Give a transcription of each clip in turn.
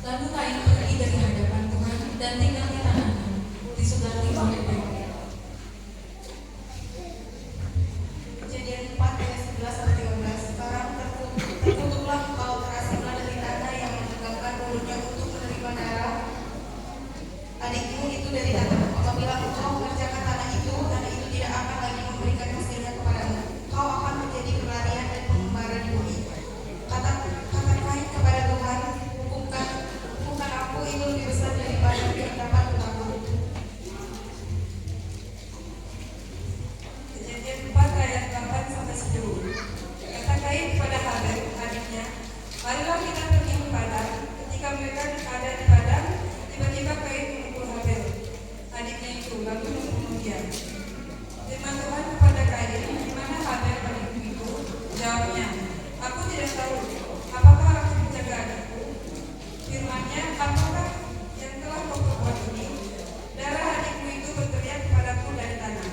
Lalu Kain pergi dari hadapan Tuhan dan tinggal di tanah di sebelah timur Eden. Kejadian 4 ayat 11 sampai 13. Sekarang terkutuklah engkau terasinglah dari tanah yang menegakkan mulutnya untuk menerima darah adikmu itu dari tanah. Apabila engkau mengerjakan tanah itu tidak akan lagi memberikan hasilnya kepadamu. Kau akan menjadi pelarian dan pengembara di bumi. Kata Kain kepada Tuhan, hukumkan aku ini lebih besar daripada yang dapat kutakuti. Kejadian 4 ayat 8 sampai 10. Kata Kain kepada Habel adiknya, marilah kita pergi ke padang. Ketika mereka ada di padang, tiba-tiba Kain memukul Habel adiknya itu, lalu membunuh dia. Firman Tuhan kepada Kain, di mana Habel adikmu itu? Jawabnya, aku tidak tahu. Apakah aku menjaga adikku? Firman-Nya, apakah yang telah kau perbuat ini? Darah adikmu itu berteriak kepadaku dari tanah.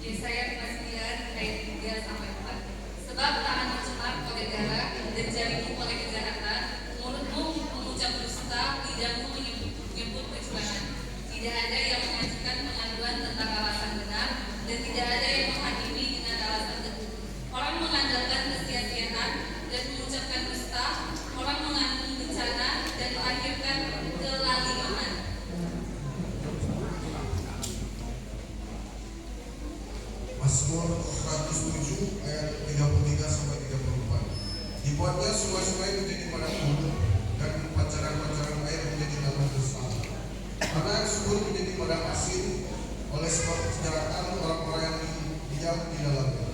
Yesaya 59 ayat 3 sampai 4. Sebab tanganmu cemar oleh darah dan jarimu oleh kejahatan, mulutmu mengucap dusta, lidahmu menyebut kecurangan. Tidak ada yang mengajukan pengaduan tentang alasan benar, dan tidak ada yang menghakimi dengan alasan teguh. Orang mengandalkan kesia-siaan dan mengucapkan dusta, orang mengandung bencana dan melahirkan kelaliman. Mazmur 107 ayat 33 sampai 34. Dibuatnya sungai-sungai menjadi padang gurun dan pancaran-pancaran air menjadi tanah dusta. Tanah yang subur menjadi padang asin oleh sebab kejahatan orang-orang yang diam di dalamnya.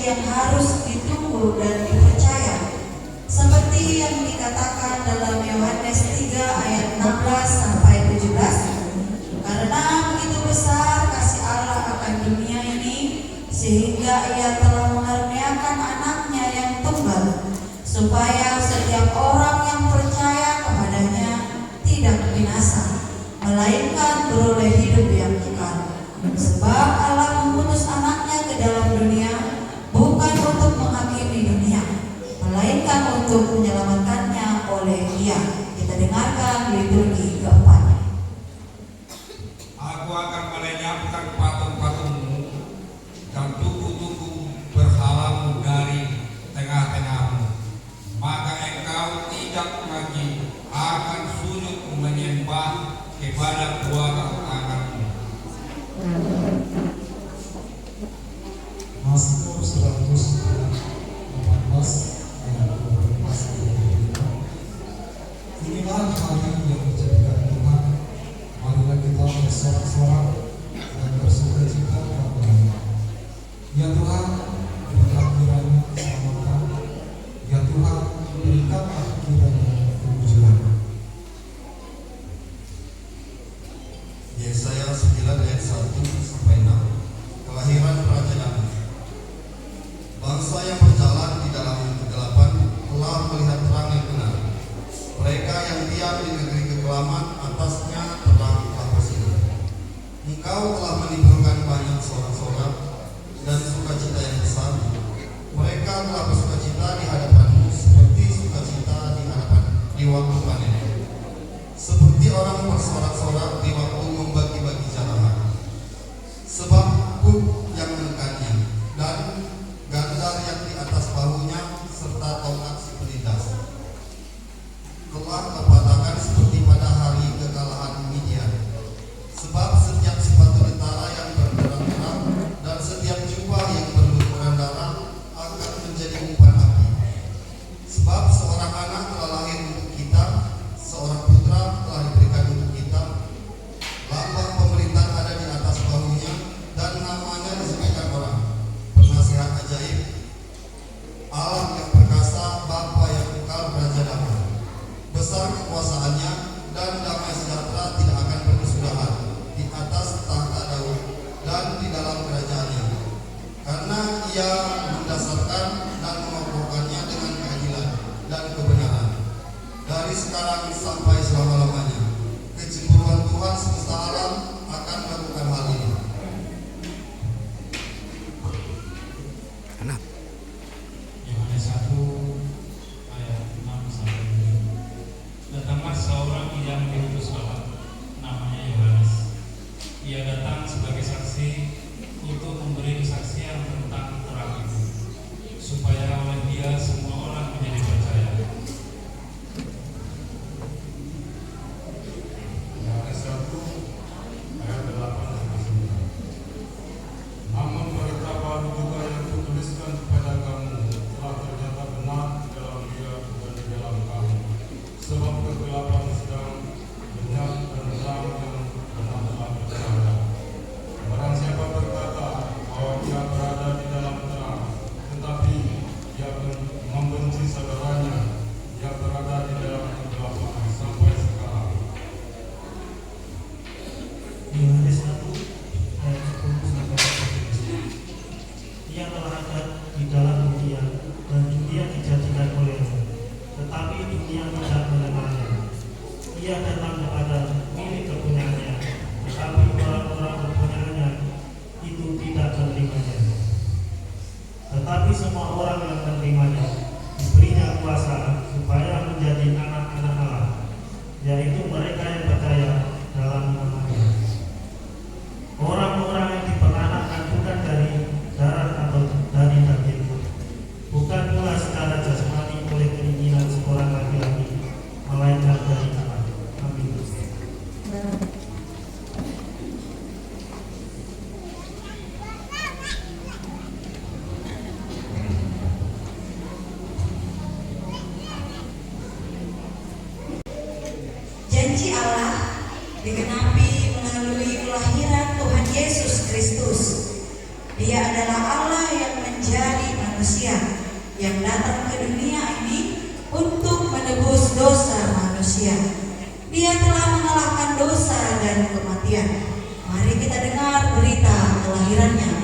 yang harus ditunggu dan dipercaya. Seperti yang dikatakan dalam Yohanes 3 ayat 16 sampai 17. Karena begitu besar kasih Allah akan dunia ini, sehingga Ia telah mengaruniakan anaknya yang tunggal, supaya setiap orang yang percaya kepadanya tidak binasa, melainkan beroleh hidup yang kekal. Sebab Allah mengutus anaknya ke dalam dunia bukan untuk menghakimi dunia, melainkan untuk menyelamatkannya oleh Dia. Kita dengarkan liturgi keempat. Aku akan melenyapkan patung-patungmu dan tugu-tugu berhalamu dari tengah-tengahmu. Maka engkau tidak lagi akan sujud menyembah kepada kedua tanganmu. Mazmur 114 ayat 12. Inilah hari yang dijadikan Tuhan, marilah kita bersorak-sorak dan bersukacita kepadanya. Ya Tuhan, berikan kiranya keselamatan. Ya Tuhan, berikanlah kiranya kemuliaan. Yesaya 9 ayat 1 sampai 6. Kelahiran Raja Daud. Bangsa yang berjalan di dalam kegelapan telah melihat terang yang benar. Mereka yang diam di negeri kekelaman, atasnya terang telah bersinar. Engkau telah menimbulkan banyak sorak-sorak dan sukacita yang besar. Mereka telah bersukacita di hadapanmu seperti sukacita di hadapan di waktu panen, seperti orang bersorak-sorak di waktu membagi-bagi jarahan. Sebab kuk yang menekannya dan gandar yang di atas bahunya serta tongkat si penindas telah kepatakan seperti pada hari kekalahan Midian. Sebab setiap sepatu tentara yang berderang-derang dan setiap jubah yang berlumuran darah akan menjadi umpan api. Sebab seorang anak telah lahir untuk kita, seorang putra telah diberikan untuk kita. Lambang pemerintahan ada di atas bahunya, dan namanya disebutkan orang Penasihat Ajaib, Allah yang perkasa, Bapa yang kekal, Raja Damai. Besar kekuasaannya dan damai sejahtera tidak akan berkesudahan di atas tahta Daud dan di dalam kerajaannya. Karena Ia mendasarkan dan mengokohkannya dengan keadilan dan kebenaran dari sekarang sampai selama-lamanya. Kecemburuan Tuhan semesta alam akan melakukan hal ini. Yohanes 1 ayat 6 sampai 7. Datanglah seorang yang diutus Allah, namanya Yohanes. Ia datang sebagai saksi untuk memberi kesaksian tentang terang itu, supaya oleh dia semua orang menjadi percaya. yang datang ke dunia ini untuk menebus dosa manusia. Dia telah mengalahkan dosa dan kematian. Mari kita dengar berita kelahirannya.